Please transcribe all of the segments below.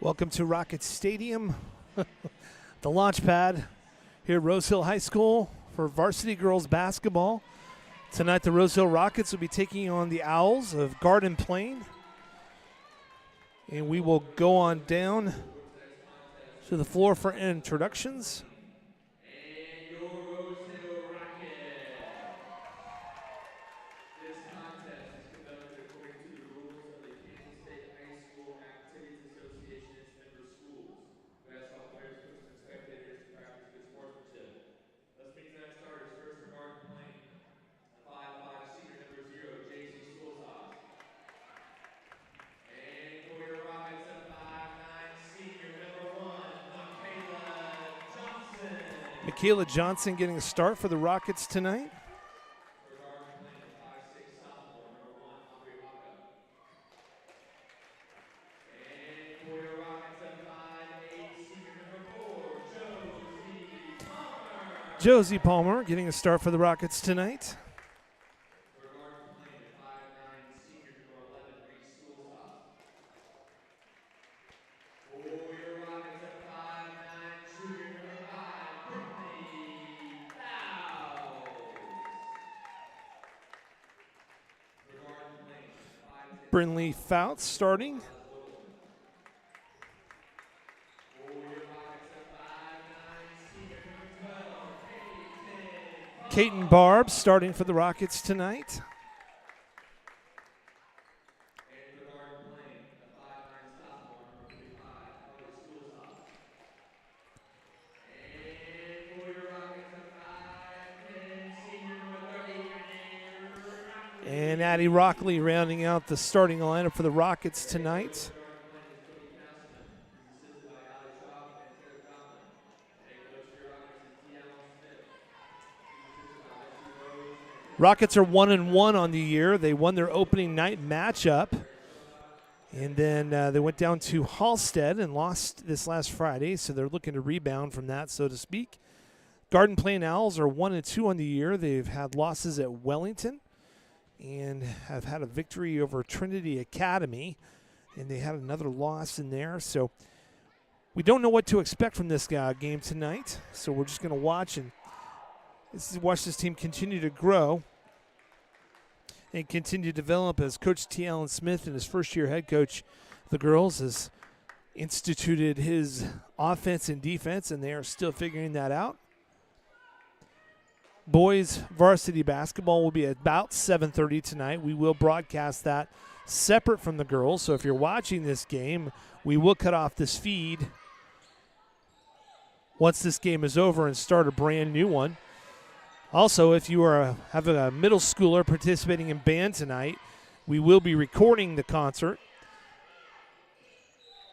Welcome to Rocket Stadium, the launch pad here at Rose Hill High School for varsity girls basketball. Tonight the Rose Hill Rockets will be taking on the Owls of Garden Plain. And we will go on down to the floor for introductions. Michaela Johnson getting a start for the Rockets tonight. Josie Palmer getting a start for the Rockets tonight. Brinley Fouts starting. Kaiten Barb starting for the Rockets tonight. And Addie Rockley rounding out the starting lineup for the Rockets tonight. Rockets are 1-1 on the year. They won their opening night matchup. And then they went down to Halstead and lost this last Friday, so they're looking to rebound from that, so to speak. Garden Plain Owls are 1-2 on the year. They've had losses at Wellington and have had a victory over Trinity Academy, and they had another loss in there. So we don't know what to expect from this game tonight, so we're just going to watch this team continue to grow and continue to develop as Coach T. Allen Smith and his first-year head coach, the girls, has instituted his offense and defense, and they are still figuring that out. Boys varsity basketball will be at about 7:30 tonight. We will broadcast that separate from the girls. So if you're watching this game, we will cut off this feed once this game is over and start a brand new one. Also, if you have a middle schooler participating in band tonight, we will be recording the concert.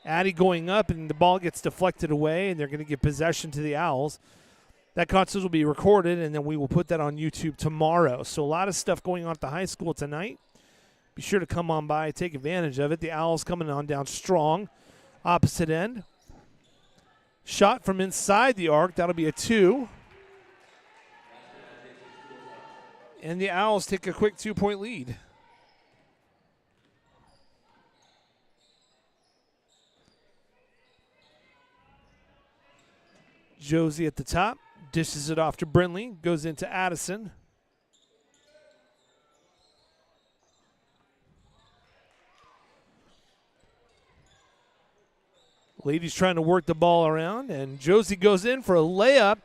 Addie going up, and the ball gets deflected away, and they're going to give possession to the Owls. That concert will be recorded, and then we will put that on YouTube tomorrow. So a lot of stuff going on at the high school tonight. Be sure to come on by, take advantage of it. The Owls coming on down strong. Opposite end. Shot from inside the arc. That'll be a 2. And the Owls take a quick 2-point lead. Josie at the top. Dishes it off to Brinley. Goes into Addison. Ladies trying to work the ball around, and Josie goes in for a layup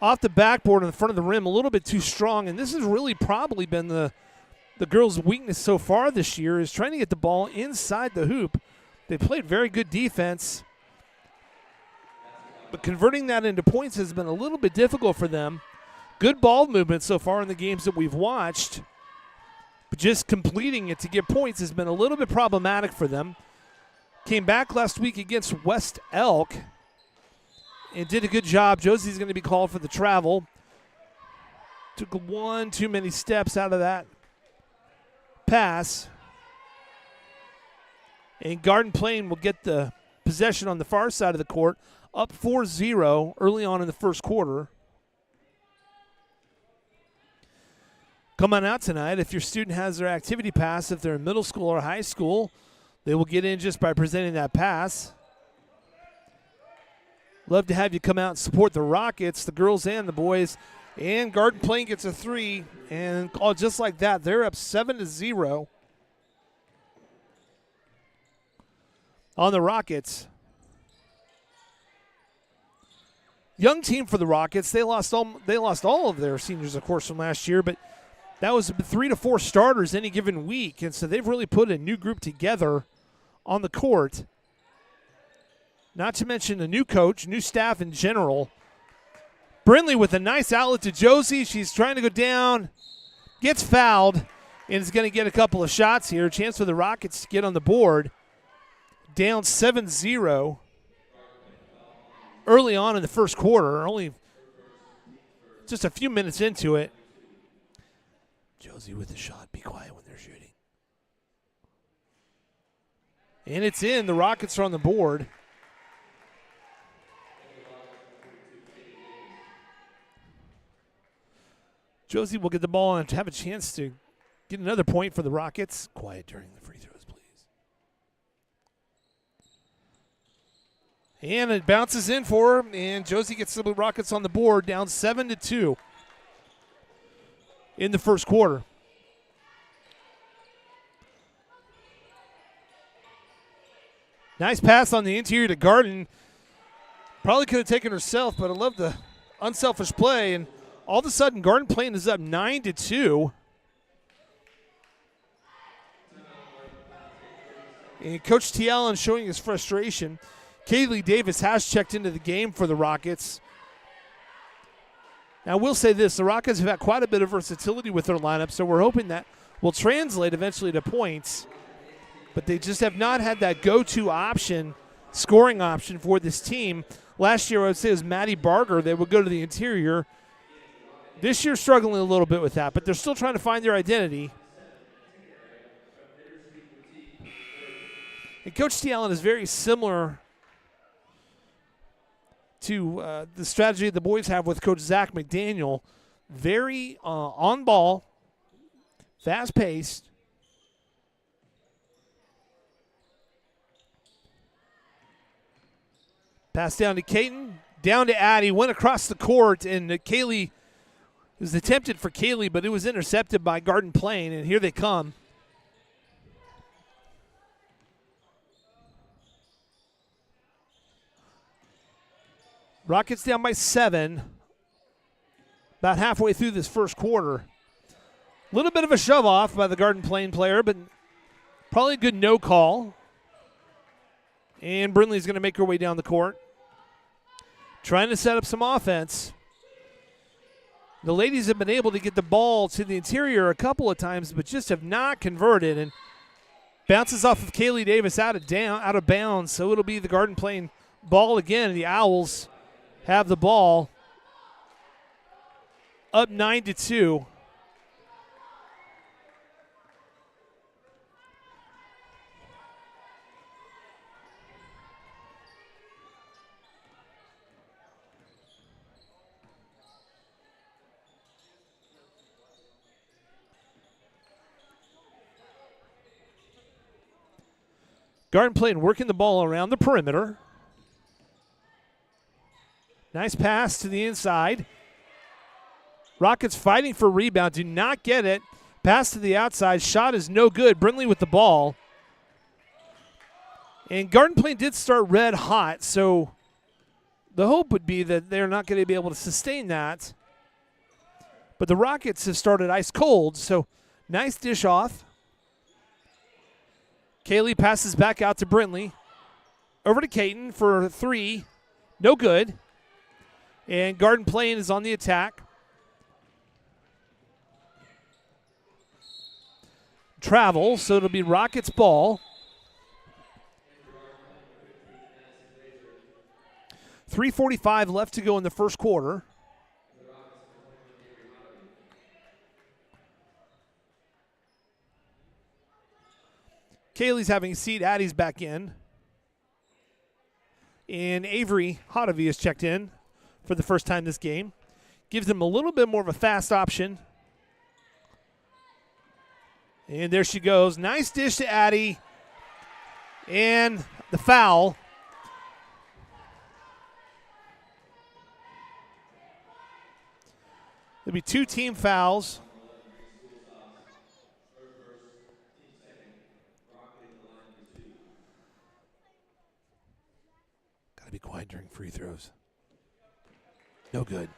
off the backboard in front of the rim, a little bit too strong. And this has really probably been the girls' weakness so far this year, is trying to get the ball inside the hoop. They played very good defense, but converting that into points has been a little bit difficult for them. Good ball movement so far in the games that we've watched, but just completing it to get points has been a little bit problematic for them. Came back last week against West Elk and did a good job. Josie's going to be called for the travel. Took one too many steps out of that pass. And Garden Plain will get the possession on the far side of the court, up 4-0 early on in the first quarter. Come on out tonight. If your student has their activity pass, if they're in middle school or high school, They will get in just by presenting that pass. Love to have you come out and support the Rockets, the girls and the boys. And Garden Plain gets a 3, and just like that, they're up 7-0 on the Rockets. Young team for the Rockets. They lost all of their seniors, of course, from last year, but that was 3 to 4 starters any given week, and so they've really put a new group together on the court. Not to mention a new coach, new staff in general. Brindley with a nice outlet to Josie. She's trying to go down, gets fouled, and is going to get a couple of shots here. Chance for the Rockets to get on the board. Down 7-0 early on in the first quarter, only just a few minutes into it. Josie with the shot. Be quiet when they're shooting. And it's in. The Rockets are on the board. Josie will get the ball and have a chance to get another point for the Rockets. Quiet during the free throws, please. And it bounces in for her, and Josie gets the Rockets on the board, down 7-2 in the first quarter. Nice pass on the interior to Garden. Probably could have taken herself, but I love the unselfish play. And all of a sudden, Garden Plain is up 9-2. And Coach T. Allen showing his frustration. Kaylee Davis has checked into the game for the Rockets. Now, I will say this. The Rockets have had quite a bit of versatility with their lineup, so we're hoping that will translate eventually to points. But they just have not had that go-to option, scoring option for this team. Last year, I would say it was Maddie Barger. They would go to the interior. This year, struggling a little bit with that, but they're still trying to find their identity. And Coach T. Allen is very similar to the strategy the boys have with Coach Zach McDaniel. Very on ball, fast-paced. Pass down to Caton, down to Addie, went across the court, and Kaylee, it was attempted for Kaylee, but it was intercepted by Garden Plain, and here they come. Rockets down by 7, about halfway through this first quarter. A little bit of a shove off by the Garden Plain player, but probably a good no call. And Brindley's going to make her way down the court, trying to set up some offense. The ladies have been able to get the ball to the interior a couple of times, but just have not converted. And bounces off of Kaylee Davis out of bounds. So it'll be the Garden Plain ball again. The Owls have the ball, up 9-2. Garden Plain working the ball around the perimeter. Nice pass to the inside. Rockets fighting for rebound. Do not get it. Pass to the outside. Shot is no good. Brindley with the ball. And Garden Plain did start red hot, so the hope would be that they're not going to be able to sustain that. But the Rockets have started ice cold, so nice dish off. Kaylee passes back out to Brindley. Over to Caton for 3. No good. And Garden Plain is on the attack. Travel, so it'll be Rockets ball. 3:45 left to go in the first quarter. Kaylee's having a seat. Addie's back in. And Avery Hodovy has checked in for the first time this game. Gives them a little bit more of a fast option. And there she goes. Nice dish to Addie. And the foul. There'll be 2 team fouls. Got to be quiet during free throws. No good.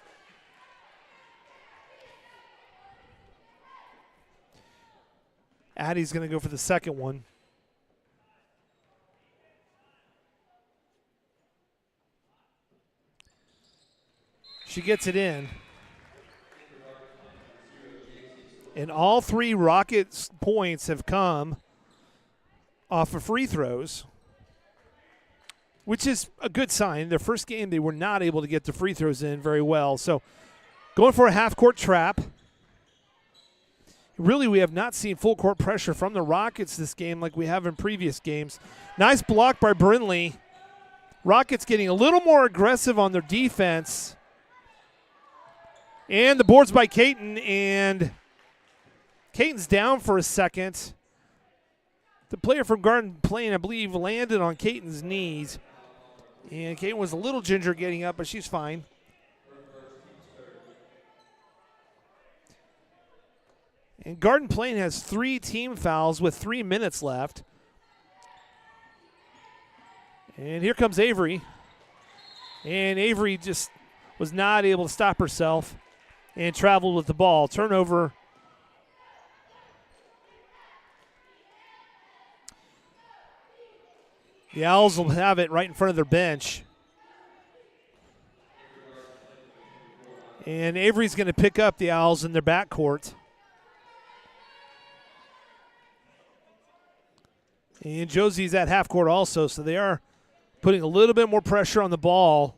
Addie's going to go for the second one. She gets it in. And all 3 Rockets points have come off of free throws, which is a good sign. Their first game, they were not able to get the free throws in very well. So going for a half-court trap. Really, we have not seen full-court pressure from the Rockets this game like we have in previous games. Nice block by Brindley. Rockets getting a little more aggressive on their defense. And the boards by Caton, and Caton's down for a second. The player from Garden Plain, I believe, landed on Caton's knees. And Caton was a little ginger getting up, but she's fine. And Garden Plain has 3 team fouls with 3 minutes left. And here comes Avery. And Avery just was not able to stop herself and traveled with the ball. Turnover. The Owls will have it right in front of their bench. And Avery's going to pick up the Owls in their backcourt. And Josie's at half court also, so they are putting a little bit more pressure on the ball.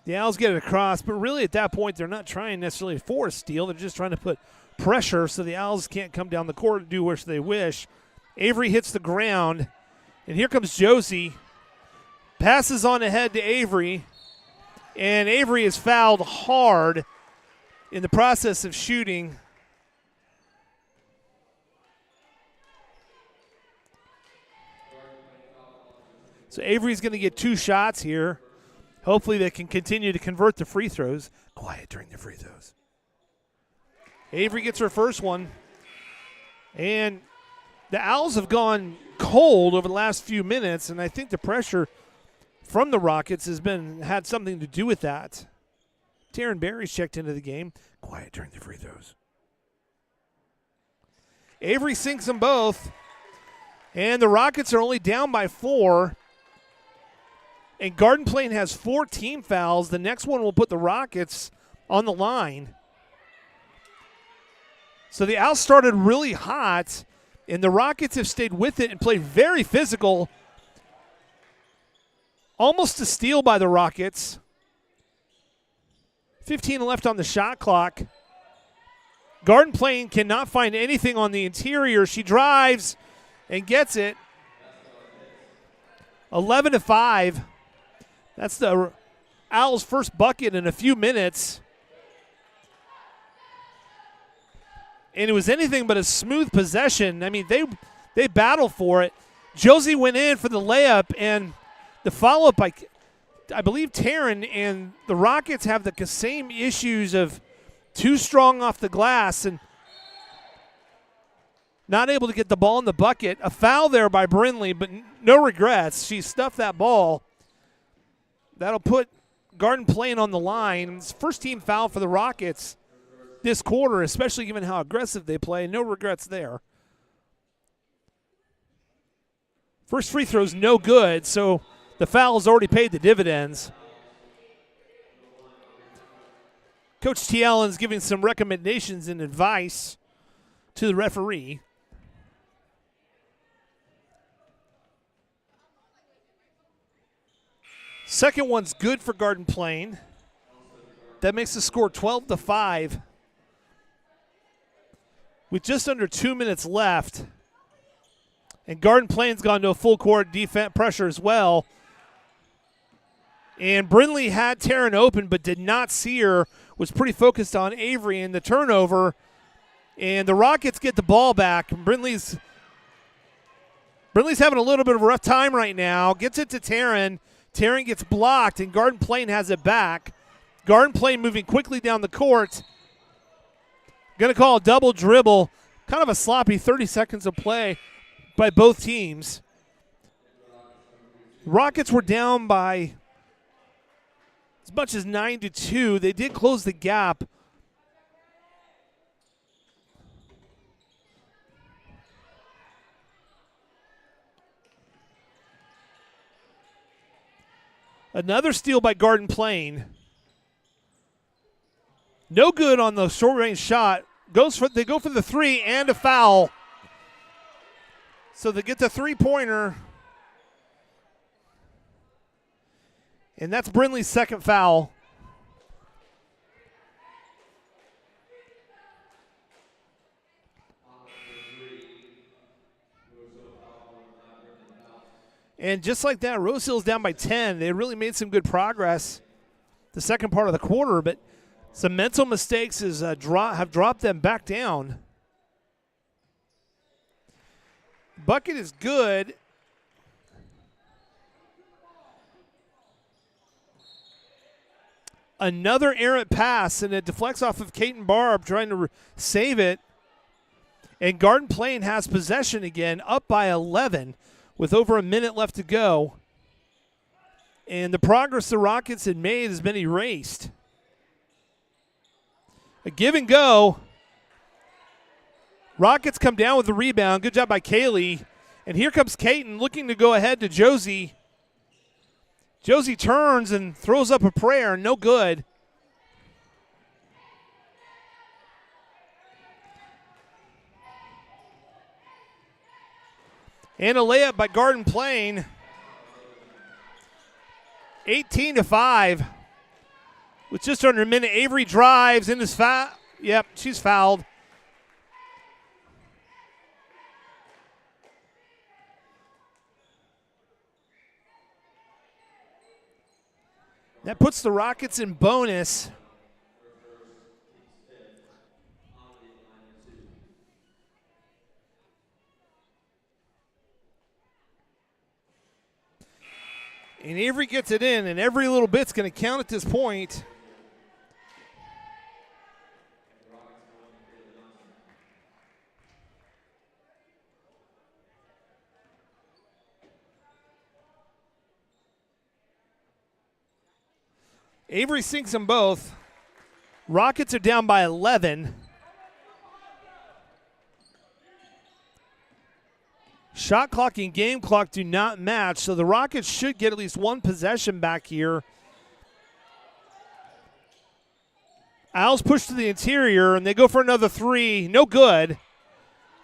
The Owls get it across, but really at that point they're not trying necessarily for a steal. They're just trying to put pressure so the Owls can't come down the court and do what they wish. Avery hits the ground, and here comes Josie. Passes on ahead to Avery, and Avery is fouled hard in the process of shooting. So Avery's going to get 2 shots here. Hopefully they can continue to convert the free throws. Quiet during the free throws. Avery gets her first one. And the Owls have gone cold over the last few minutes, and I think the pressure from the Rockets had something to do with that. Taryn Berry's checked into the game. Quiet during the free throws. Avery sinks them both. And the Rockets are only down by 4. And Garden Plain has 4 team fouls. The next one will put the Rockets on the line. So the Owls started really hot, and the Rockets have stayed with it and played very physical. Almost a steal by the Rockets. 15 left on the shot clock. Garden Plain cannot find anything on the interior. She drives and gets it. 11-5. That's the Owls' first bucket in a few minutes. And it was anything but a smooth possession. I mean, they battled for it. Josie went in for the layup, and the follow-up by, I believe, Taryn, and the Rockets have the same issues of too strong off the glass and not able to get the ball in the bucket. A foul there by Brindley, but no regrets. She stuffed that ball. That'll put Garden Plain on the line. It's first team foul for the Rockets this quarter, especially given how aggressive they play. No regrets there. First free throw's no good, so the foul's already paid the dividends. Coach T. Allen's giving some recommendations and advice to the referee. Second one's good for Garden Plain. That makes the score 12-5. With just under 2 minutes left. And Garden Plain's gone to a full court defense pressure as well. And Brindley had Taryn open but did not see her. Was pretty focused on Avery and the turnover. And the Rockets get the ball back. Brindley's Brindley's having a little bit of a rough time right now. Gets it to Taryn. Taryn gets blocked, and Garden Plain has it back. Garden Plain moving quickly down the court. Going to call a double dribble. Kind of a sloppy 30 seconds of play by both teams. Rockets were down by as much as 9-2. They did close the gap. Another steal by Garden Plain. No good on the short-range shot. They go for the three and a foul. So they get the three-pointer. And that's Brindley's second foul. And just like that, Rose Hill's down by 10. They really made some good progress the second part of the quarter, but some mental mistakes have dropped them back down. Bucket is good. Another errant pass, and it deflects off of Caton Barb trying to save it. And Garden Plain has possession again, up by 11 with over a minute left to go. And the progress the Rockets had made has been erased. A give and go. Rockets come down with the rebound. Good job by Kaylee. And here comes Caton looking to go ahead to Josie. Josie turns and throws up a prayer. No good. And a layup by Garden Plain. 18-5. With just under a minute, Avery drives in his foul. Yep, she's fouled. That puts the Rockets in bonus. And Avery gets it in, and every little bit's going to count at this point. Avery sinks them both. Rockets are down by 11. Shot clock and game clock do not match, so the Rockets should get at least one possession back here. Owls push to the interior, and they go for another three. No good.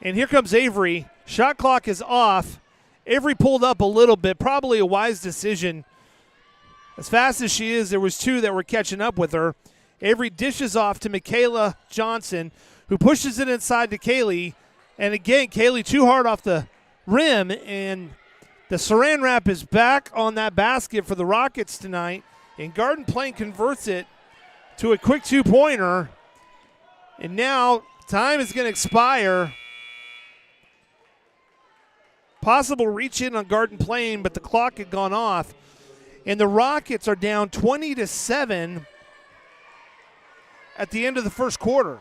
And here comes Avery. Shot clock is off. Avery pulled up a little bit, probably a wise decision. As fast as she is, there was two that were catching up with her. Avery dishes off to Michaela Johnson, who pushes it inside to Kaylee. And again, Kaylee too hard off the rim, and the saran wrap is back on that basket for the Rockets tonight. And Garden Plain converts it to a quick two-pointer. And now time is going to expire. Possible reach in on Garden Plain, but the clock had gone off. And the Rockets are down 20-7 at the end of the first quarter.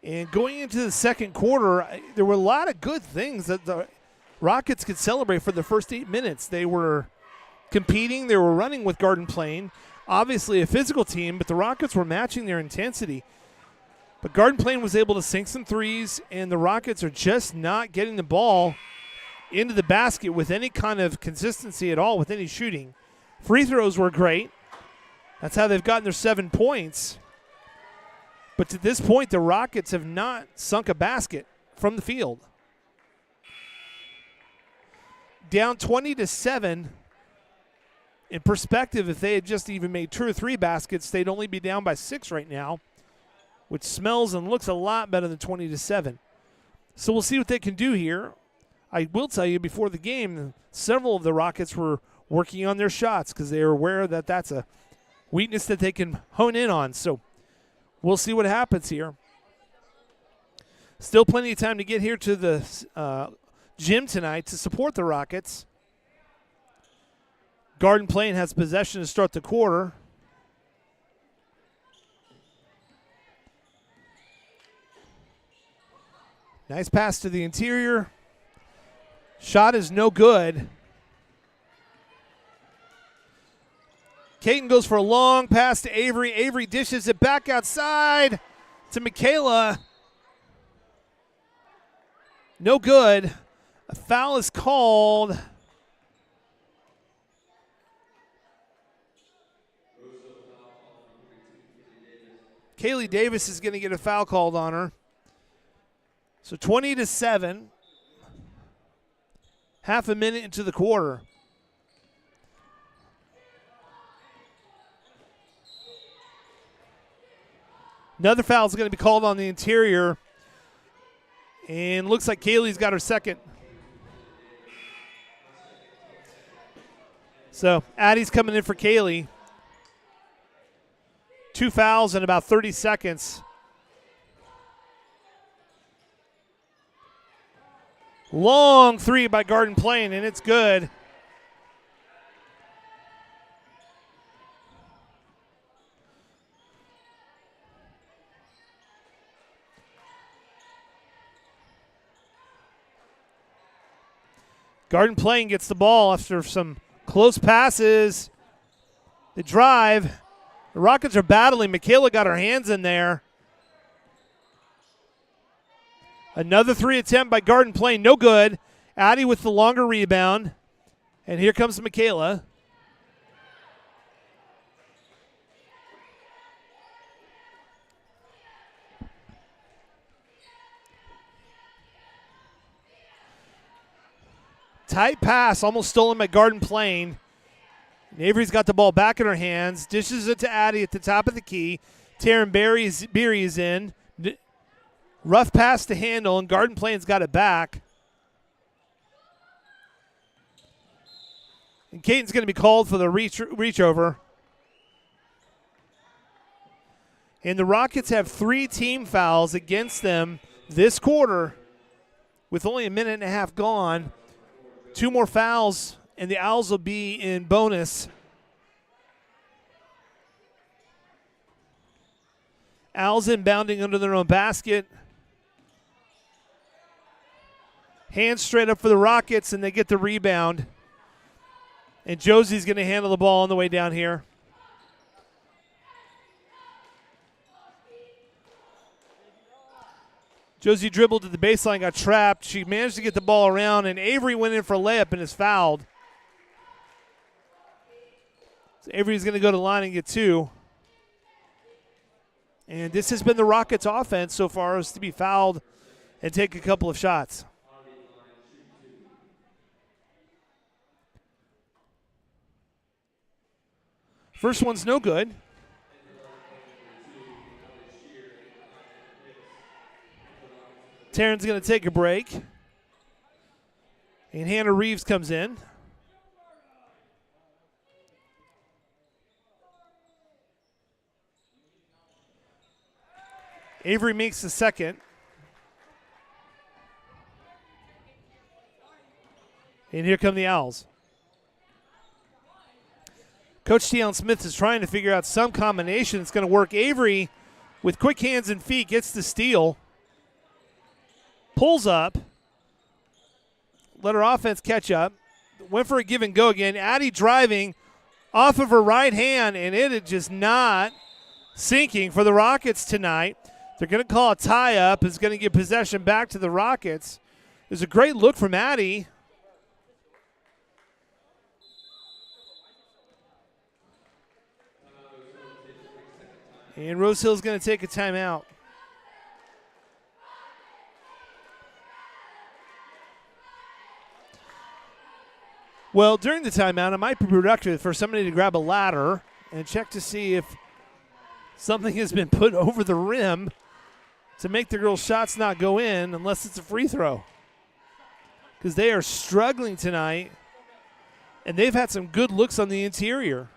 And going into the second quarter, there were a lot of good things that the Rockets could celebrate for the first 8 minutes. They were competing. They were running with Garden Plain. Obviously a physical team, but the Rockets were matching their intensity. But Garden Plain was able to sink some threes, and the Rockets are just not getting the ball into the basket with any kind of consistency at all, with any shooting. Free throws were great. That's how they've gotten their 7 points. But to this point, the Rockets have not sunk a basket from the field. Down 20-7. In perspective, if they had just even made 2 or 3 baskets, they'd only be down by 6 right now, which smells and looks a lot better than 20-7. So we'll see what they can do here. I will tell you, before the game, several of the Rockets were working on their shots because they are aware that that's a weakness that they can hone in on. So we'll see what happens here. Still plenty of time to get here to the gym tonight to support the Rockets. Garden Plain has possession to start the quarter. Nice pass to the interior. Shot is no good. Caton goes for a long pass to Avery. Avery dishes it back outside to Michaela. No good. A foul is called. Kaylee Davis is going to get a foul called on her. So 20-7. Half a minute into the quarter. Another foul is going to be called on the interior. And looks like Kaylee's got her second. So Addie's coming in for Kaylee. 2 fouls in about 30 seconds. Long three by Garden Plain, and it's good. Garden Plain gets the ball after some close passes. They drive. The Rockets are battling. Michaela got her hands in there. Another three attempt by Garden Plain. No good. Addie with the longer rebound. And here comes Michaela. Tight pass, almost stolen by Garden Plain. And Avery's got the ball back in her hands. Dishes it to Addie at the top of the key. Taryn Beery is in. Rough pass to handle, and Garden Plain's got it back. And Caton's going to be called for the reach over. And the Rockets have 3 team fouls against them this quarter with only a minute and a half gone. 2 more fouls, and the Owls will be in bonus. Owls inbounding under their own basket. Hands straight up for the Rockets, and they get the rebound. And Josie's going to handle the ball on the way down here. Josie dribbled to the baseline, got trapped. She managed to get the ball around, and Avery went in for a layup and is fouled. So Avery's going to go to the line and get 2. And this has been the Rockets' offense so far, is to be fouled and take a couple of shots. First one's no good. Taryn's going to take a break. And Hannah Reeves comes in. Avery makes the second. And here come the Owls. Coach Deion Smith is trying to figure out some combination that's going to work. Avery, with quick hands and feet, gets the steal. Pulls up. Let her offense catch up. Went for a give and go again. Addie driving off of her right hand, and it is just not sinking for the Rockets tonight. They're going to call a tie-up. It's going to give possession back to the Rockets. There's a great look from Addie. And Rose Hill's going to take a timeout. Well, during the timeout, it might be productive for somebody to grab a ladder and check to see if something has been put over the rim to make the girls' shots not go in unless it's a free throw. Because they are struggling tonight, and they've had some good looks on the interior.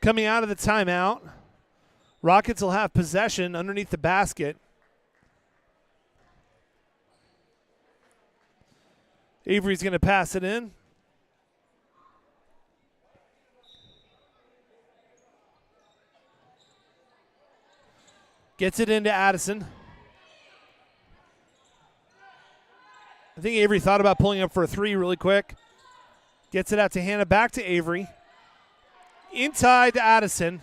Coming out of the timeout, Rockets will have possession underneath the basket. Avery's going to pass it in. Gets it into Addison. I think Avery thought about pulling up for a three really quick. Gets it out to Hannah, back to Avery. Inside to Addison.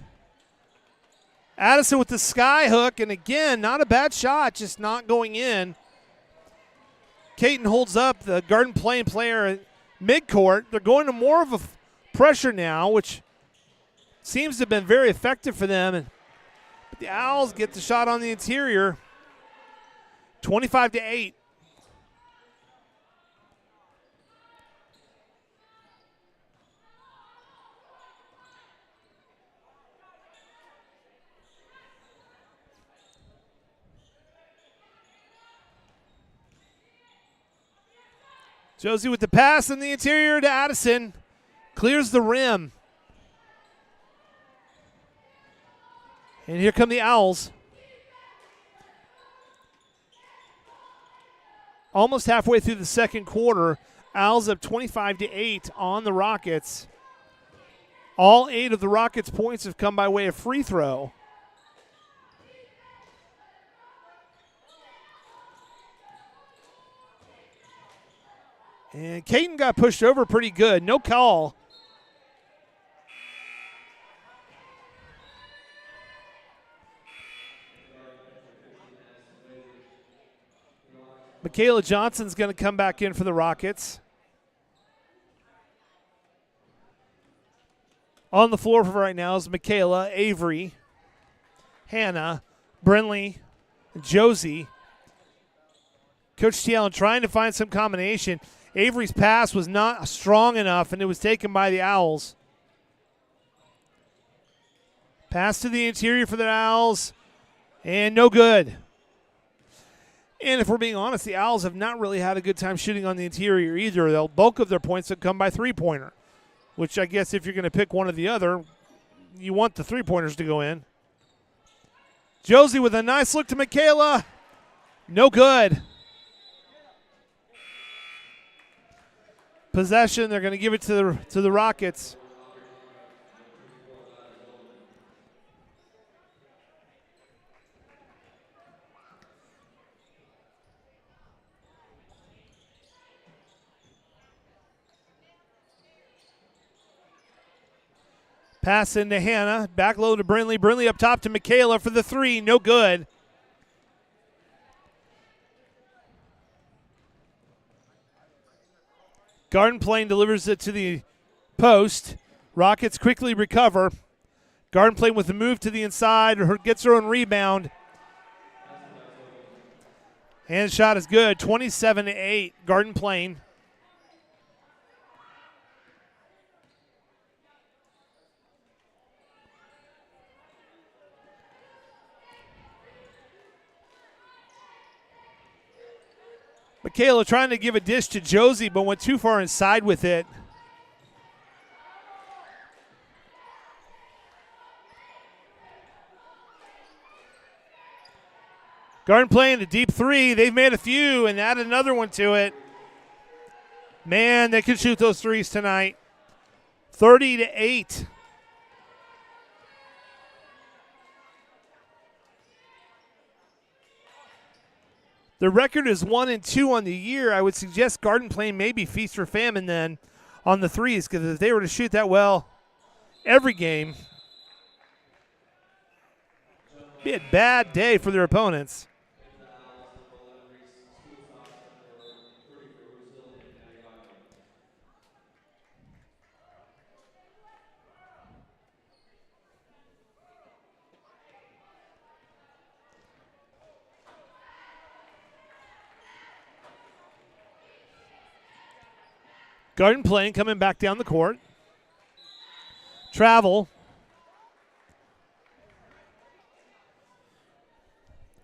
Addison with the sky hook, and again, not a bad shot, just not going in. Caton holds up the Garden Plain player at midcourt. They're going to more of a pressure now, which seems to have been very effective for them. But the Owls get the shot on the interior, 25-8. Josie with the pass in the interior to Addison. Clears the rim. And here come the Owls. Almost halfway through the second quarter. Owls up 25-8 on the Rockets. All 8 of the Rockets' points have come by way of free throw. And Caton got pushed over pretty good. No call. Michaela Johnson's going to come back in for the Rockets. On the floor for right now is Michaela, Avery, Hannah, Brinley, and Josie. Coach T. Allen trying to find some combination. Avery's pass was not strong enough, and it was taken by the Owls. Pass to the interior for the Owls, and no good. And if we're being honest, the Owls have not really had a good time shooting on the interior either. The bulk of their points have come by three-pointer, which I guess if you're going to pick one or the other, you want the three-pointers to go in. Josie with a nice look to Michaela. No good. Possession, they're going to give it to the Rockets. Pass into Hannah, back low to Brinley. Brinley up top to Michaela for the three, no good. Garden Plain delivers it to the post. Rockets quickly recover. Garden Plain with the move to the inside. Gets her own rebound. And shot is good. 27-8, Garden Plain. Michaela trying to give a dish to Josie, but went too far inside with it. Garden playing a deep three. They've made a few and added another one to it. Man, they can shoot those threes tonight. 30-8. The record is 1-2 on the year. I would suggest Garden Plain maybe feast or famine then on the threes, because if they were to shoot that well every game, it'd be a bad day for their opponents. Garden Plain coming back down the court. Travel.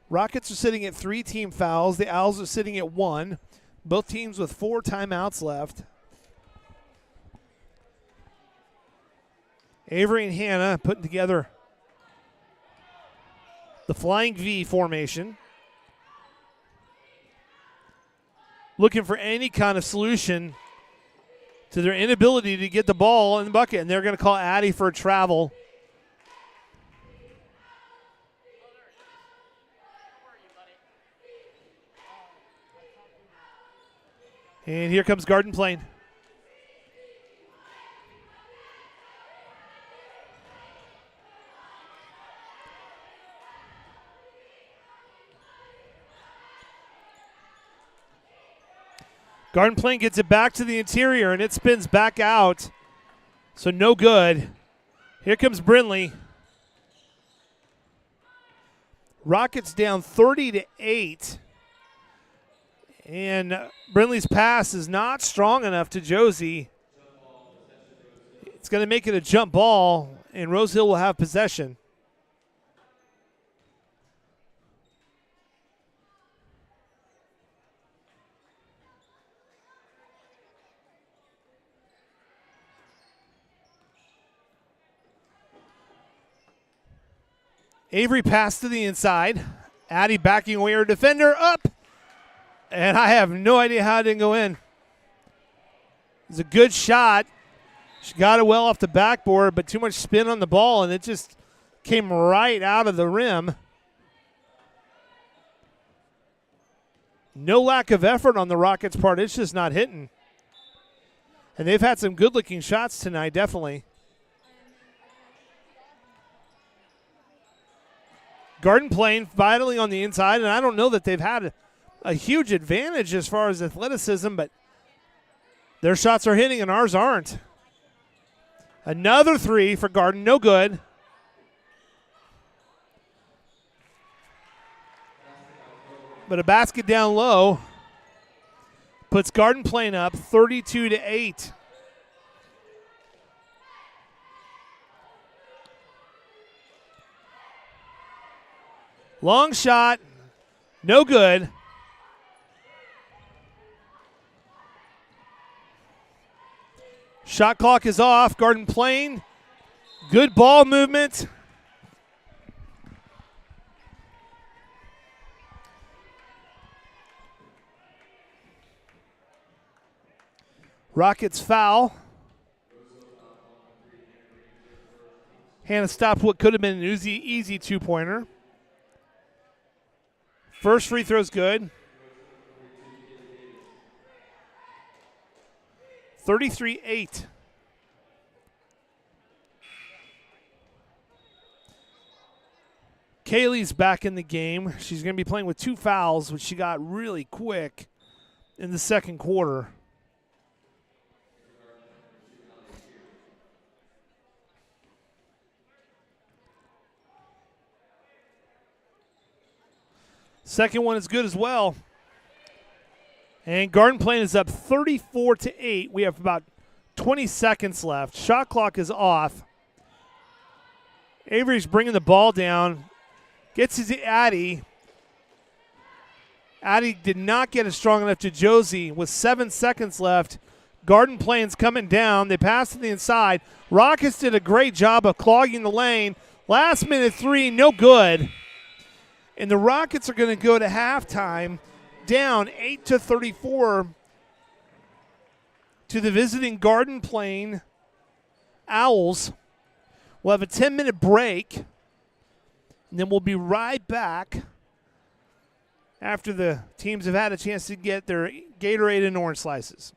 Rockets are sitting at 3 team fouls. The Owls are sitting at 1. Both teams with 4 timeouts left. Avery and Hannah putting together the flying V formation. Looking for any kind of solution to their inability to get the ball in the bucket. And they're going to call Addy for a travel. And here comes Garden Plain. Garden Plain gets it back to the interior, and it spins back out. So no good. Here comes Brindley. Rockets down 30-8. And Brindley's pass is not strong enough to Josie. It's going to make it a jump ball, and Rose Hill will have possession. Avery pass to the inside. Addy backing away her defender. Up. And I have no idea how it didn't go in. It's a good shot. She got it well off the backboard, but too much spin on the ball, and it just came right out of the rim. No lack of effort on the Rockets' part. It's just not hitting. And they've had some good-looking shots tonight, definitely. Garden Plain vitally on the inside, and I don't know that they've had a huge advantage as far as athleticism, but their shots are hitting and ours aren't. Another 3 for Garden, no good. But a basket down low puts Garden Plain up 32-8. Long shot, no good. Shot clock is off. Garden Plain, good ball movement. Rockets foul. Hannah stopped what could have been an easy two-pointer. First free throw's good. 33-8. Kaylee's back in the game. She's going to be playing with 2 fouls, which she got really quick in the second quarter. Second one is good as well. And Garden Plain is up 34-8. We have about 20 seconds left. Shot clock is off. Avery's bringing the ball down. Gets it to Addy. Addy did not get it strong enough to Josie with 7 seconds left. Garden Plain's coming down. They pass to the inside. Rockets did a great job of clogging the lane. Last minute 3, no good. And the Rockets are going to go to halftime down 8-34 to the visiting Garden Plain Owls. We'll have a 10-minute break, and then we'll be right back after the teams have had a chance to get their Gatorade and orange slices.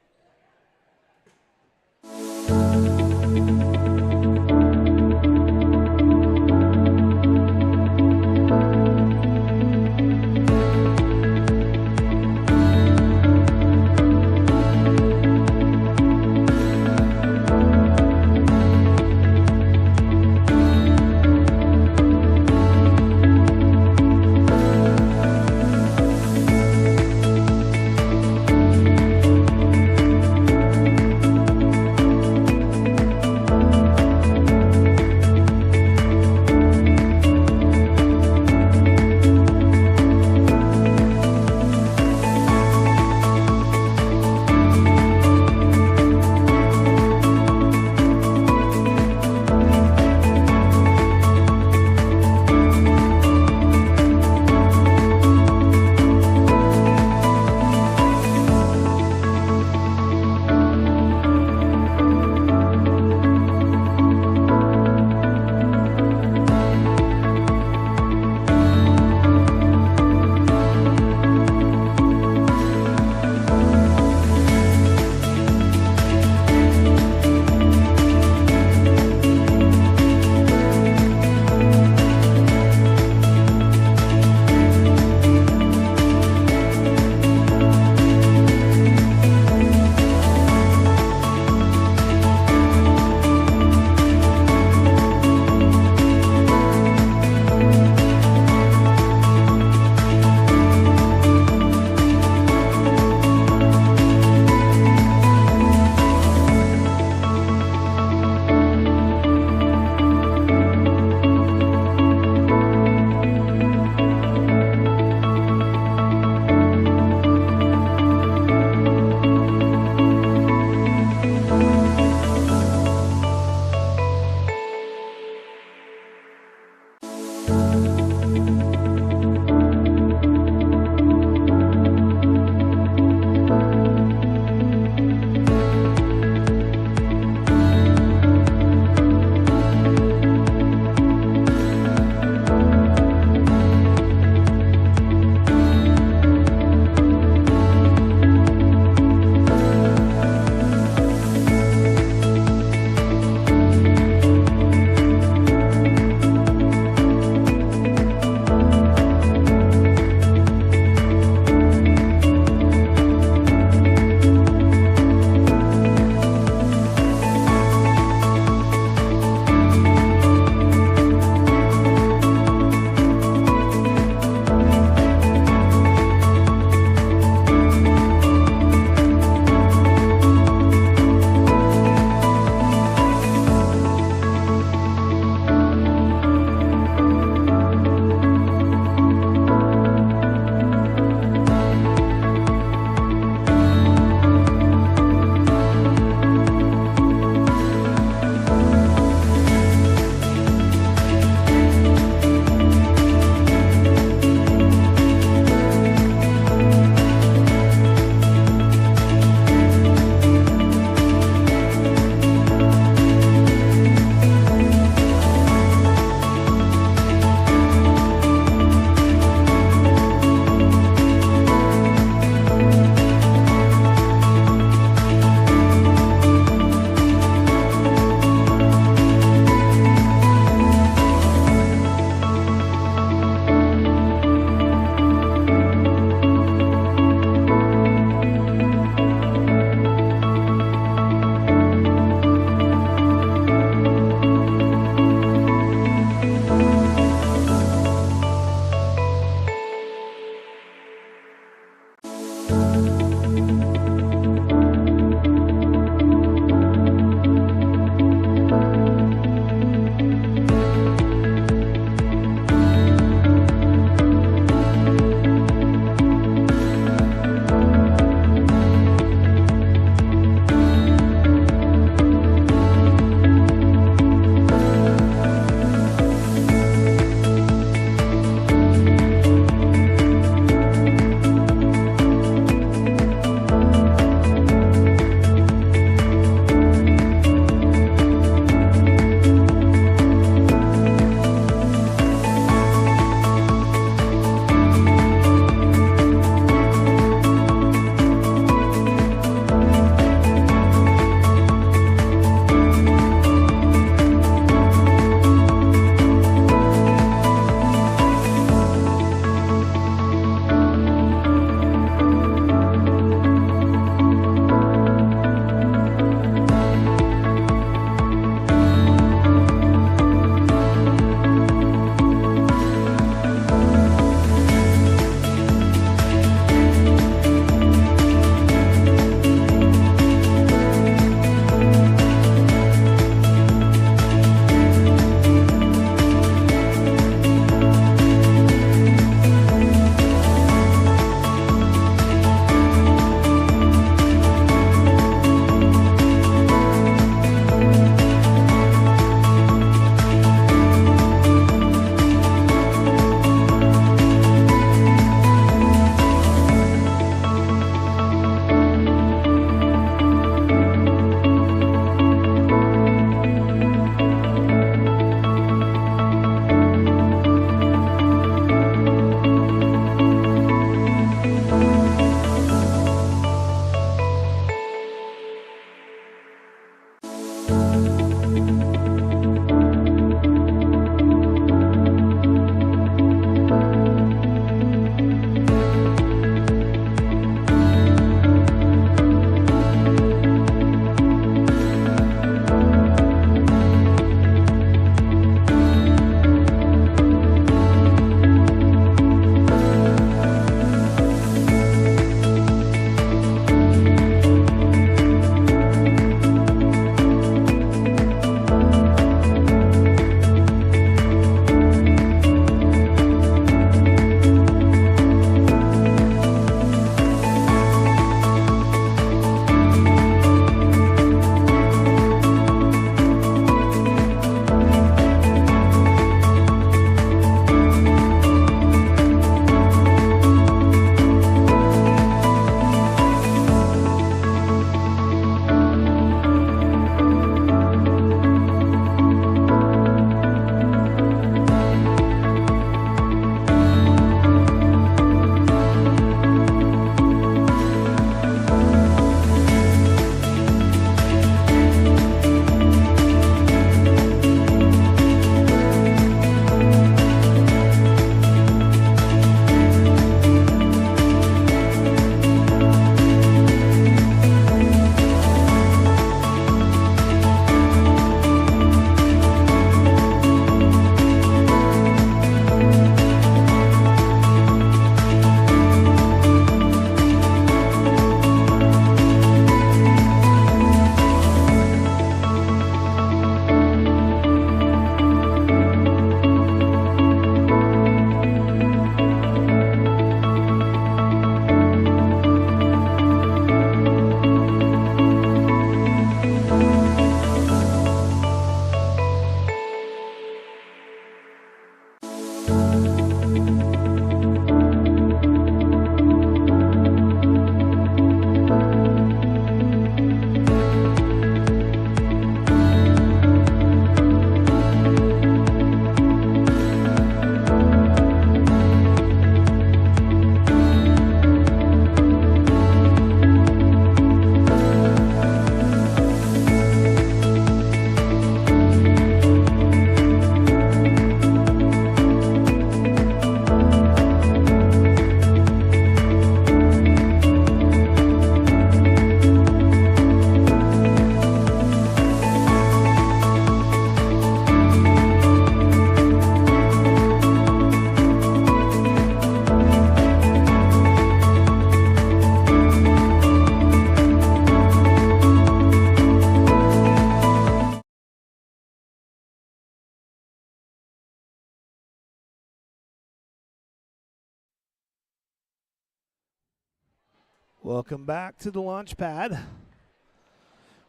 Welcome back to the launch pad,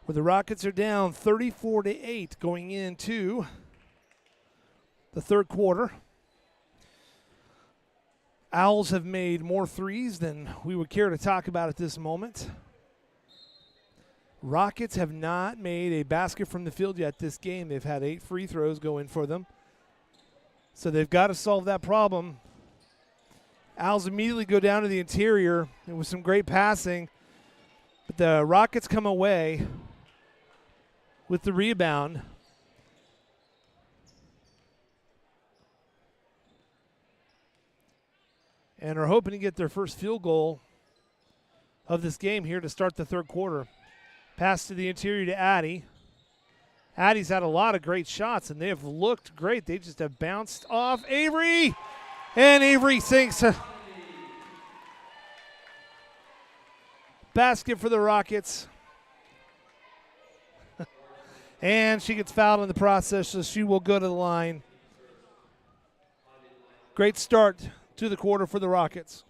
where the Rockets are down 34-8 going into the third quarter. Owls have made more threes than we would care to talk about at this moment. Rockets have not made a basket from the field yet this game. They've had 8 free throws go in for them. So they've got to solve that problem. Owls immediately go down to the interior. It was some great passing. But the Rockets come away with the rebound. And are hoping to get their first field goal of this game here to start the third quarter. Pass to the interior to Addy. Addy's had a lot of great shots, and they have looked great. They just have bounced off Avery, and Avery sinks. Basket for the Rockets. And she gets fouled in the process, so she will go to the line. Great start to the quarter for the Rockets.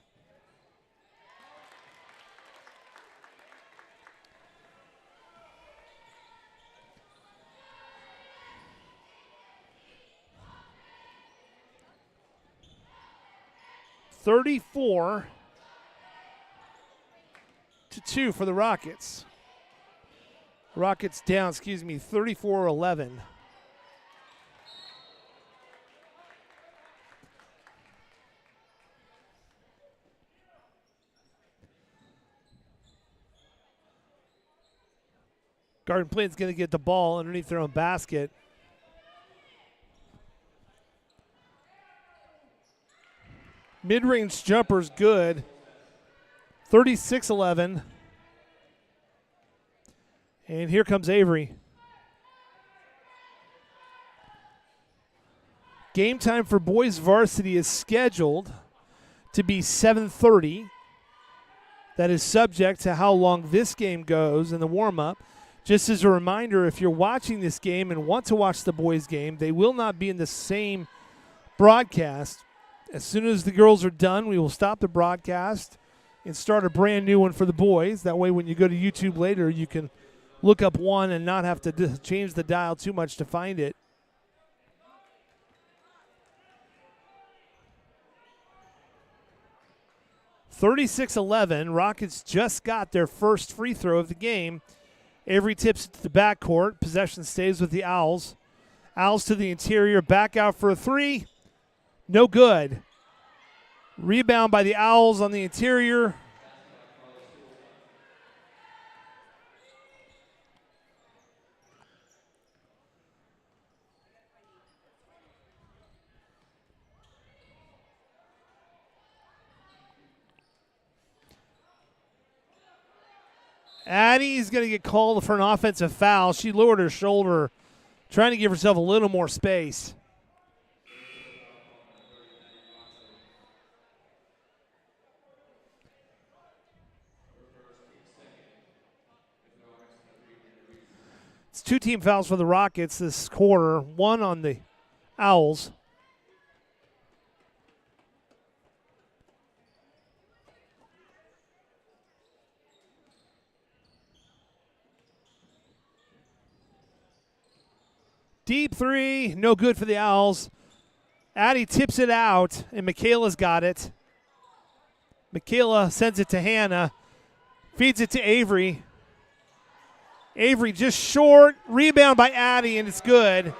(34-2) for the Rockets. Rockets down, 34-11. Garden Plain's going to get the ball underneath their own basket. Mid-range jumper's good. 36-11. And here comes Avery. Game time for boys varsity is scheduled to be 7:30. That is subject to how long this game goes in the warm-up. Just as a reminder, if you're watching this game and want to watch the boys' game, they will not be in the same broadcast. As soon as the girls are done, we will stop the broadcast and start a brand new one for the boys. That way when you go to YouTube later, you can look up one and not have to change the dial too much to find it. (36-11). Rockets just got their first free throw of the game. Avery tips it to the backcourt. Possession stays with the Owls. Owls to the interior, back out for a three. No good. Rebound by the Owls on the interior. Addie's going to get called for an offensive foul. She lowered her shoulder, trying to give herself a little more space. It's 2 team fouls for the Rockets this quarter, 1 on the Owls. Deep three, no good for the Owls. Addie tips it out, and Michaela's got it. Michaela sends it to Hannah, feeds it to Avery. Avery just short, rebound by Addie, and it's good.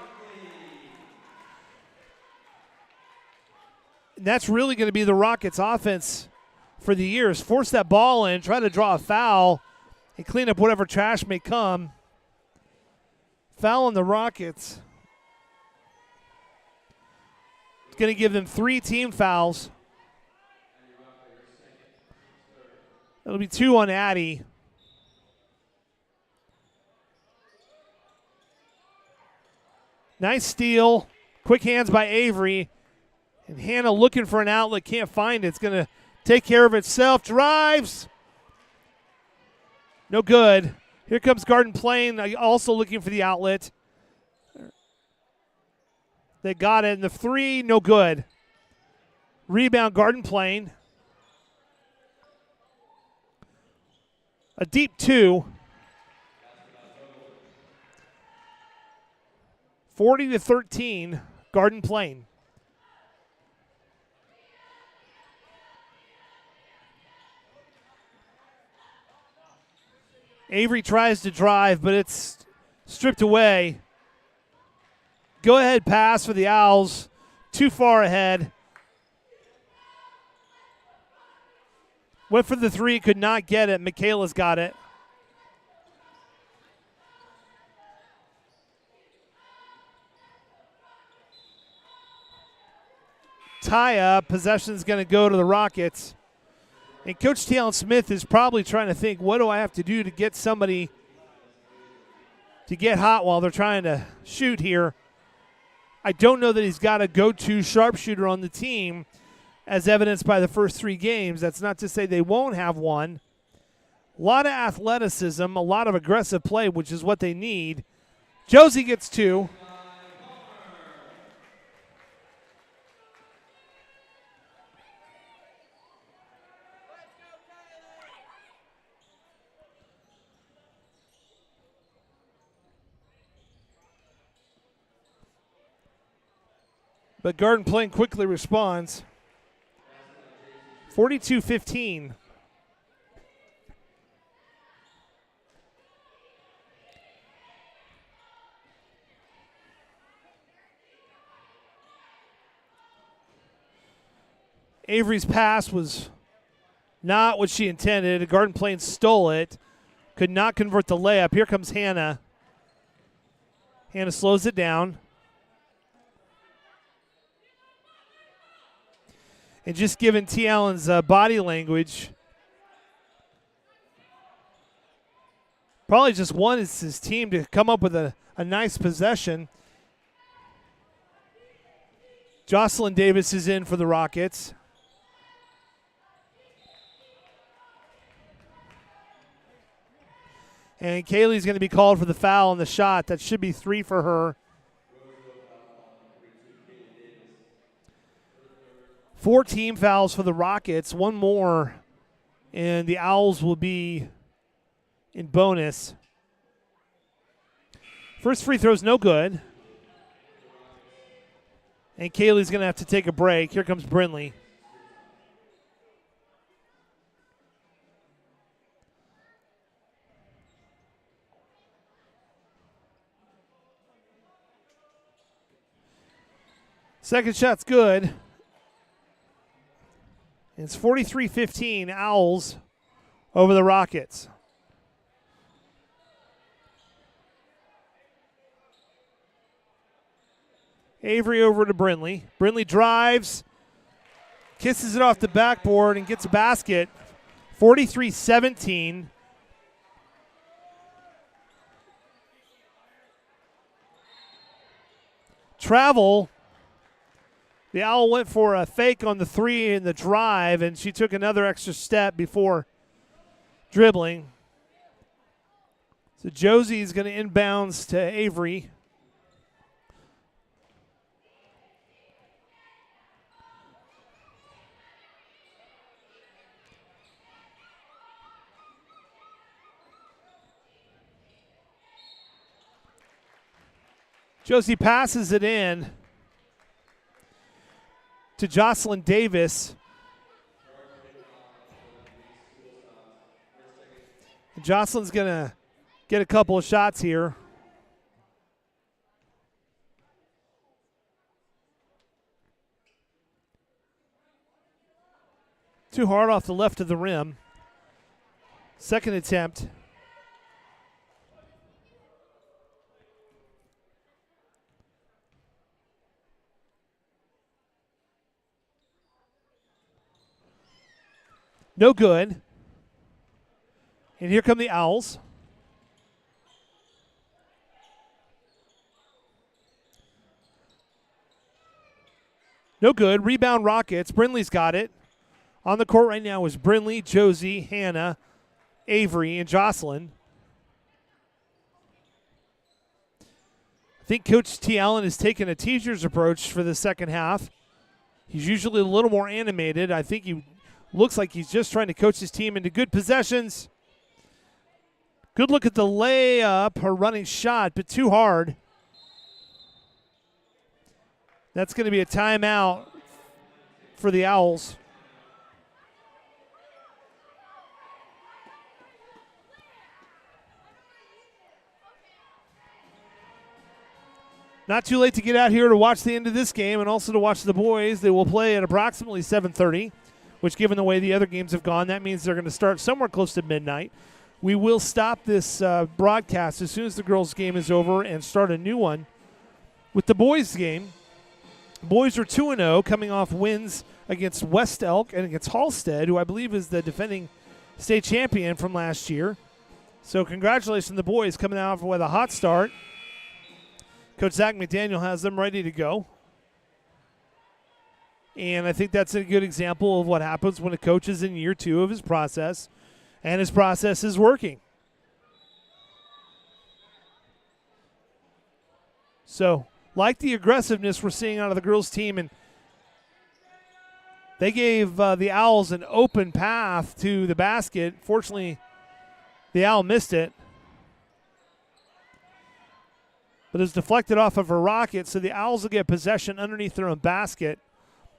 And that's really going to be the Rockets' offense for the year, is force that ball in, try to draw a foul, and clean up whatever trash may come. Foul on the Rockets. It's going to give them 3 team fouls. It'll be 2 on Addie. Nice steal. Quick hands by Avery. And Hannah looking for an outlet, can't find it. It's going to take care of itself. Drives. No good. Here comes Garden Plain, also looking for the outlet. They got it, and the 3, no good. Rebound, Garden Plain. A deep 2. 40-13, Garden Plain. Avery tries to drive, but it's stripped away. Go ahead pass for the Owls. Too far ahead. Went for the 3, could not get it. Michaela's got it. Tie up. Possession's going to go to the Rockets. And Coach T. Allen Smith is probably trying to think, what do I have to do to get somebody to get hot while they're trying to shoot here? I don't know that he's got a go-to sharpshooter on the team, as evidenced by the first 3 games. That's not to say they won't have one. A lot of athleticism, a lot of aggressive play, which is what they need. Josie gets 2. But Garden Plain quickly responds. 42-15. Avery's pass was not what she intended. Garden Plain stole it. Could not convert the layup. Here comes Hannah. Hannah slows it down. And just given T. Allen's body language, probably just wants his team to come up with a nice possession. Jocelyn Davis is in for the Rockets. And Kaylee's going to be called for the foul on the shot. That should be 3 for her. 4 team fouls for the Rockets, 1 more, and the Owls will be in bonus. First free throw's no good. And Kaylee's going to have to take a break. Here comes Brinley. Second shot's good. It's 43-15, Owls over the Rockets. Avery over to Brinley. Brinley drives, kisses it off the backboard, and gets a basket. 43-17. Travel. The Owl went for a fake on the 3 in the drive, and she took another extra step before dribbling. So Josie is going to inbounds to Avery. Josie passes it in to Jocelyn Davis. Jocelyn's going to get a couple of shots here. Too hard off the left of the rim. Second attempt. No good. And here come the Owls. No good. Rebound Rockets. Brinley's got it. On the court right now is Brinley, Josie, Hannah, Avery, and Jocelyn. I think Coach T. Allen has taken a teacher's approach for the second half. He's usually a little more animated. I think he looks like he's just trying to coach his team into good possessions. Good look at the layup, her running shot, but too hard. That's going to be a timeout for the Owls. Not too late to get out here to watch the end of this game and also to watch the boys. They will play at approximately 7:30, which given the way the other games have gone, that means they're going to start somewhere close to midnight. We will stop this broadcast as soon as the girls' game is over and start a new one with the boys' game. Boys are 2-0, coming off wins against West Elk and against Halstead, who I believe is the defending state champion from last year. So congratulations to the boys coming out with a hot start. Coach Zach McDaniel has them ready to go. And I think that's a good example of what happens when a coach is in year 2 of his process, and his process is working. So, like the aggressiveness we're seeing out of the girls' team, and they gave the Owls an open path to the basket. Fortunately, the Owl missed it. But it's deflected off of a rocket, so the Owls will get possession underneath their own basket.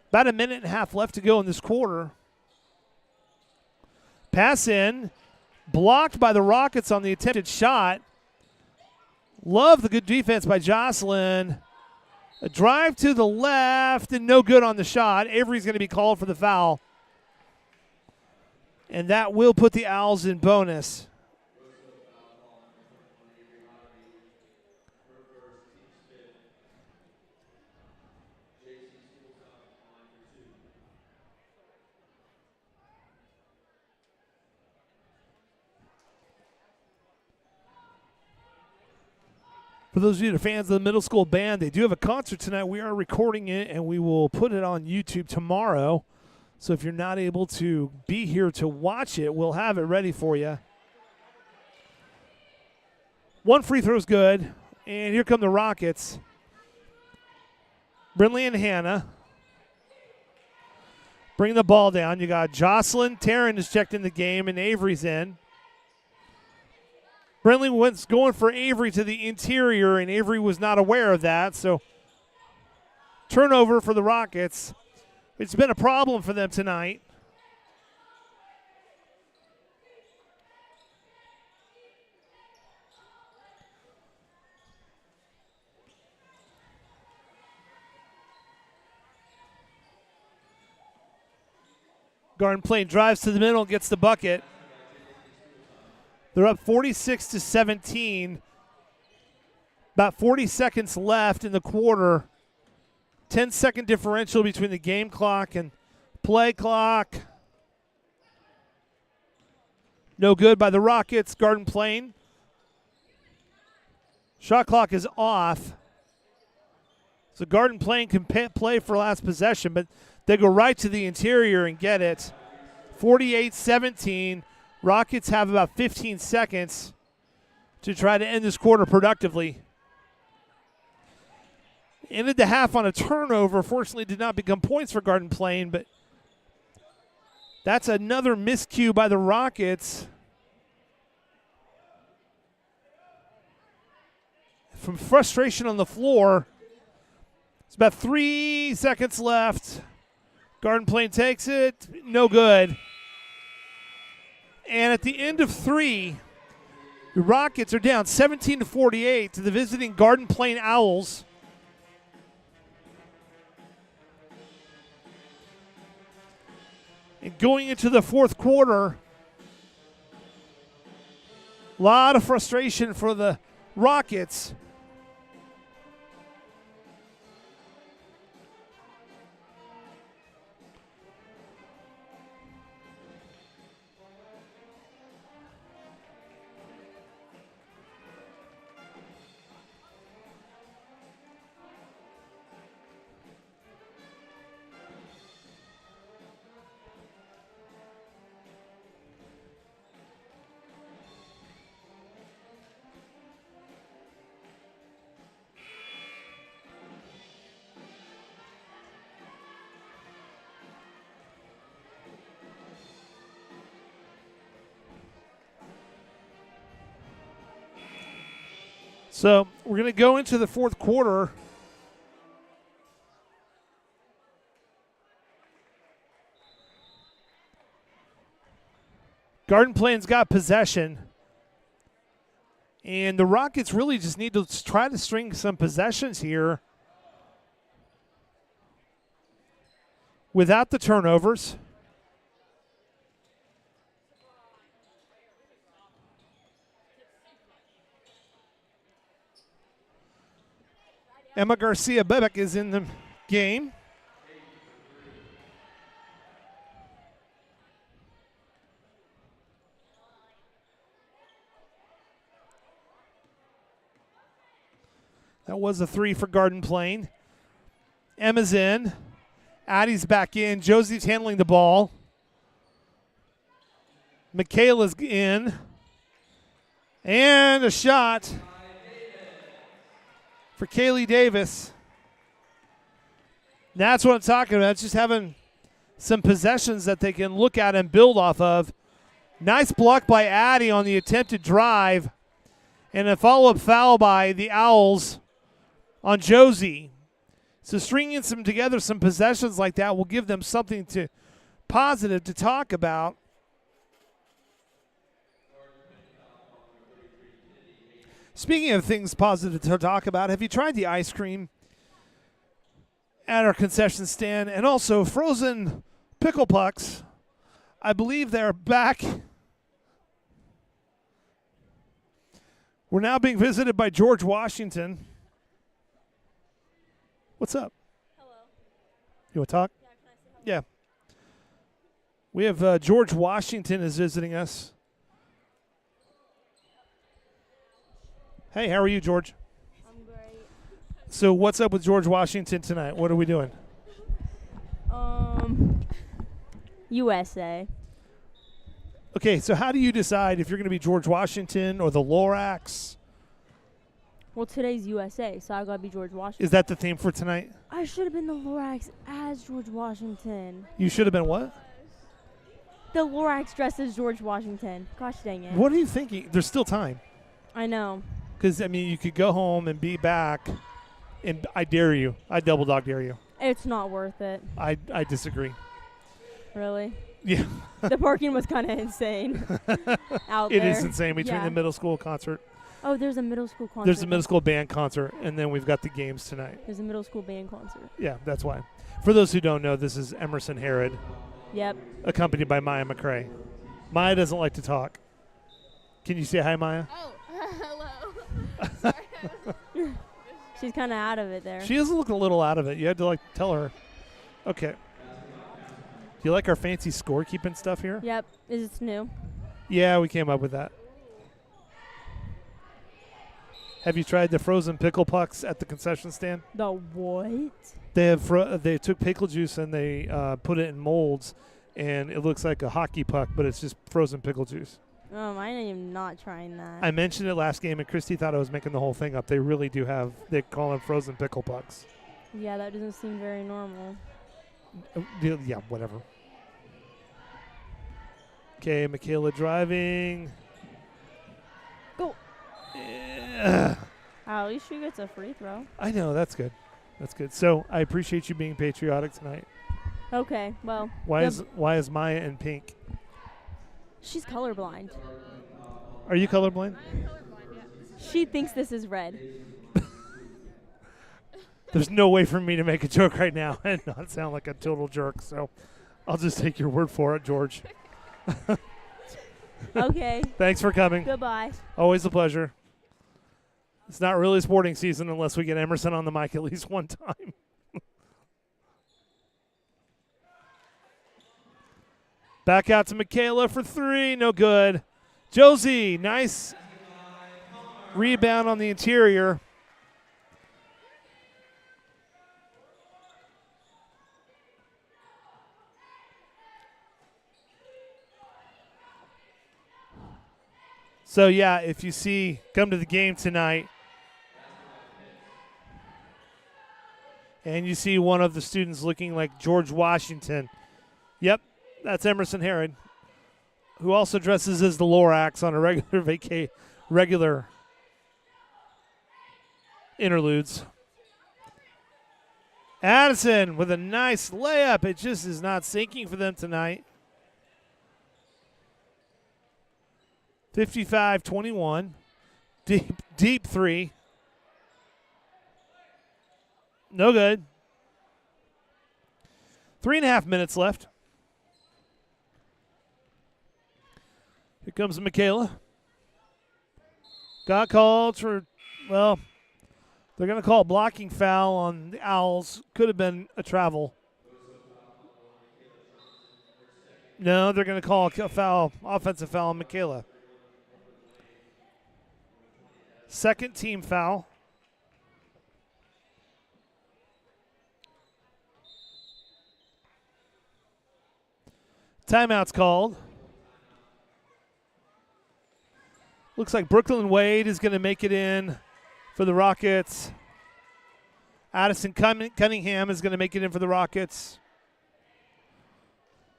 About a minute and a half left to go in this quarter. Pass in, blocked by the Rockets on the attempted shot. Love the good defense by Jocelyn. A drive to the left and no good on the shot. Avery's going to be called for the foul. And that will put the Owls in bonus. For those of you that are fans of the middle school band, they do have a concert tonight. We are recording it, and we will put it on YouTube tomorrow. So if you're not able to be here to watch it, we'll have it ready for you. One free throw is good, and here come the Rockets. Brinley and Hannah bring the ball down. You got Jocelyn. Taryn is checked in the game, and Avery's in. Brinley was going for Avery to the interior, and Avery was not aware of that. So turnover for the Rockets. It's been a problem for them tonight. Garden Plain drives to the middle, gets the bucket. They're up 46-17. About 40 seconds left in the quarter. 10-second differential between the game clock and play clock. No good by the Rockets. Garden Plain. Shot clock is off. So Garden Plain can play for last possession, but they go right to the interior and get it. 48-17. Rockets have about 15 seconds to try to end this quarter productively. Ended the half on a turnover. Fortunately, did not become points for Garden Plain, but that's another miscue by the Rockets. From frustration on the floor. It's about 3 seconds left. Garden Plain takes it. No good. And at the end of 3, the Rockets are down 17-48 to the visiting Garden Plain Owls. And going into the fourth quarter, a lot of frustration for the Rockets. So we're going to go into the fourth quarter. Garden Plains got possession. And the Rockets really just need to try to string some possessions here without the turnovers. Emma Garcia-Bebek is in the game. That was a 3 for Garden Plain. Emma's in. Addie's back in. Josie's handling the ball. Michaela's in. And a shot for Kaylee Davis. That's what I'm talking about. It's just having some possessions that they can look at and build off of. Nice block by Addie on the attempted drive. And a follow-up foul by the Owls on Josie. So stringing some possessions like that will give them something positive to talk about. Speaking of things positive to talk about, have you tried the ice cream at our concession stand? And also frozen pickle pucks. I believe they're back. We're now being visited by George Washington. What's up? Hello. You want to talk? Yeah, can I say hello? Yeah. We have George Washington is visiting us. Hey, how are you, George? I'm great. So what's up with George Washington tonight? What are we doing? USA. Okay, so how do you decide if you're going to be George Washington or the Lorax? Well, today's USA, so I gotta be George Washington. Is that the theme for tonight? I should have been the Lorax as George Washington. You should have been what? The Lorax dressed as George Washington. Gosh dang it. What are you thinking? There's still time. I know. Because, I mean, you could go home and be back, and I dare you. I double dog dare you. It's not worth it. I disagree. Really? Yeah. The parking was kind of insane out It there. is insane between the middle school concert. Oh, there's a middle school concert. There's a middle school band concert, and then we've got the games tonight. There's a middle school band concert. Yeah, that's why. For those who don't know, this is Emerson Herod, Yep. accompanied by Maya McCrae. Maya doesn't like to talk. Can you say hi, Maya? Oh, hello. Sorry. She's kind of out of it there. She is looking a little out of it. You had to tell her. Okay. Do you like our fancy scorekeeping stuff here? Yep. Is it new? Yeah, we came up with that. Have you tried the frozen pickle pucks at the concession stand? The what? They took pickle juice and they put it in molds, and it looks like a hockey puck, but it's just frozen pickle juice. I am not trying that. I mentioned it last game, and Christy thought I was making the whole thing up. They really do they call them frozen pickle pucks. Yeah, that doesn't seem very normal. Yeah, whatever. Okay, Michaela driving. Go. Yeah. At least she gets a free throw. I know, that's good. That's good. So I appreciate you being patriotic tonight. Okay, well. Why is Maya in pink? She's colorblind. Are you colorblind? She thinks this is red. There's no way for me to make a joke right now and not sound like a total jerk, so I'll just take your word for it, George. Okay. Thanks for coming. Goodbye. Always a pleasure. It's not really sporting season unless we get Emerson on the mic at least one time. Back out to Michaela for 3. No good. Josie, nice rebound on the interior. So, yeah, if you come to the game tonight and you see one of the students looking like George Washington, yep, that's Emerson Herod, who also dresses as the Lorax on a regular interludes. Addison with a nice layup. It just is not sinking for them tonight. 55-21. Deep three. No good. 3.5 minutes left. Here comes Michaela. Got called for, well, they're going to call a blocking foul on the Owls. Could have been a travel. No, they're going to call a foul, offensive foul on Michaela. Second team foul. Timeout's called. Looks like Brooklyn Wade is going to make it in for the Rockets. Addison Cunningham is going to make it in for the Rockets.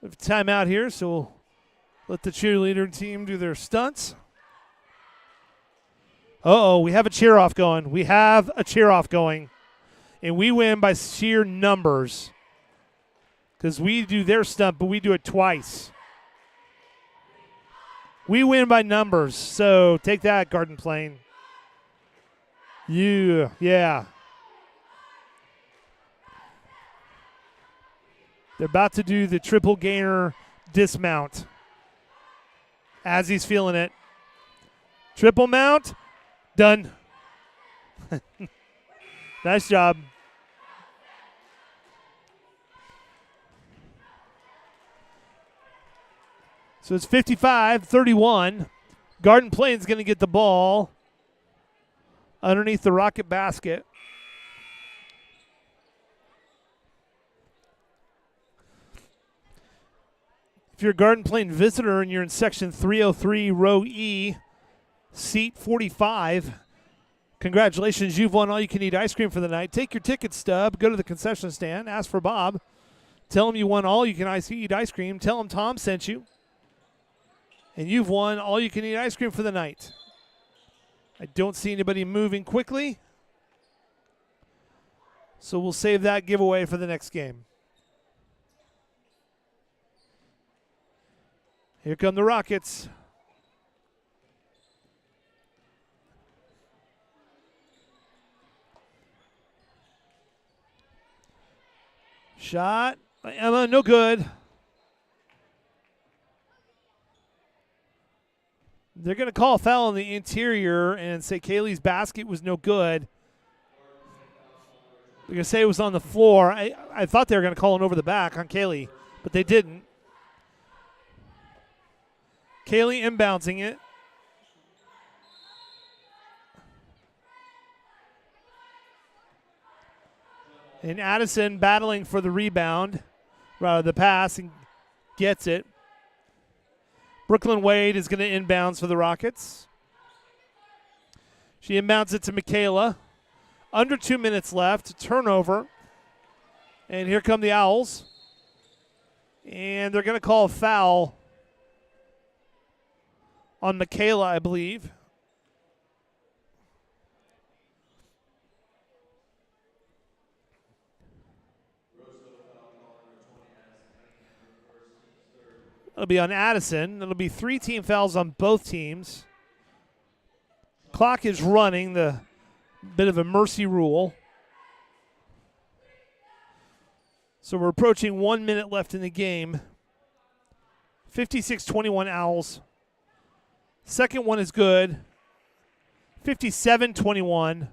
We have a timeout here, so we'll let the cheerleader team do their stunts. We have a cheer-off going. We have a cheer-off going. And we win by sheer numbers. Because we do their stunt, but we do it twice. We win by numbers. So take that, Garden Plain. Yeah. They're about to do the triple gainer dismount. As he's feeling it. Triple mount. Done. Nice job. So it's 55-31. Garden Plain's going to get the ball underneath the Rocket basket. If you're a Garden Plain visitor and you're in section 303, row E, seat 45, congratulations, you've won all-you-can-eat ice cream for the night. Take your ticket stub, go to the concession stand, ask for Bob. Tell him you won all-you-can-eat ice cream. Tell him Tom sent you. And you've won all-you-can-eat ice cream for the night. I don't see anybody moving quickly. So we'll save that giveaway for the next game. Here come the Rockets. Shot by Emma, no good. They're going to call a foul on the interior and say Kaylee's basket was no good. They're going to say it was on the floor. I thought they were going to call it over the back on Kaylee, but they didn't. Kaylee inbouncing it. And Addison battling for the rebound, rather the pass, and gets it. Brooklyn Wade is going to inbounds for the Rockets. She inbounds it to Michaela. Under 2 minutes left. Turnover. And here come the Owls. And they're going to call a foul on Michaela, I believe. It'll be on Addison. It'll be 3 team fouls on both teams. Clock is running, the bit of a mercy rule. So we're approaching 1 minute left in the game. 56-21 Owls. Second one is good. 57-21.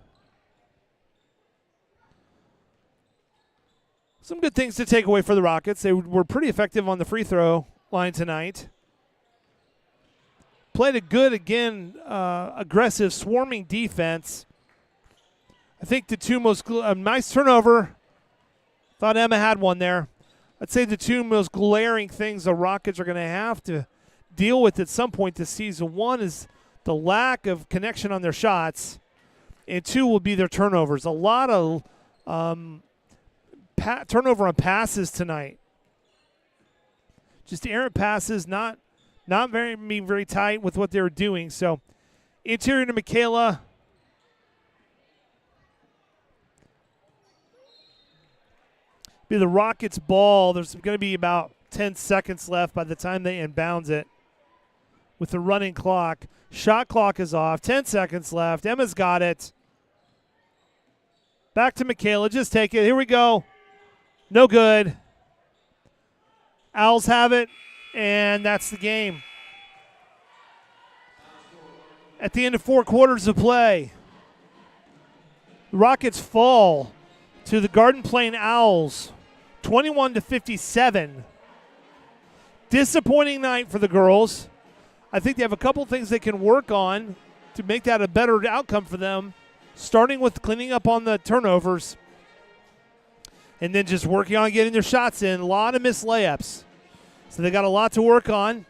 Some good things to take away for the Rockets. They were pretty effective on the free throw line tonight. Played a good, again, aggressive, swarming defense. I think the two most nice turnover. Thought Emma had one there. I'd say the two most glaring things the Rockets are going to have to deal with at some point this season. One is the lack of connection on their shots, and two will be their turnovers. A lot of turnover on passes tonight. Just errant passes, not very tight with what they were doing. So interior to Michaela. Be the Rockets' ball. There's going to be about 10 seconds left by the time they inbounds it with the running clock. Shot clock is off. 10 seconds left. Emma's got it. Back to Michaela. Just take it. Here we go. No good. Owls have it, and that's the game. At the end of 4 quarters of play, the Rockets fall to the Garden Plain Owls, 21-57. Disappointing night for the girls. I think they have a couple things they can work on to make that a better outcome for them, starting with cleaning up on the turnovers and then just working on getting their shots in. A lot of missed layups. So they got a lot to work on,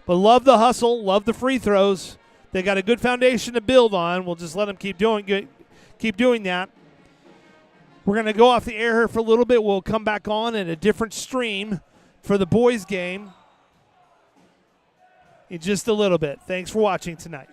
but love the hustle, love the free throws. They got a good foundation to build on. We'll just let them keep doing that. We're going to go off the air here for a little bit. We'll come back on in a different stream for the boys' game in just a little bit. Thanks for watching tonight.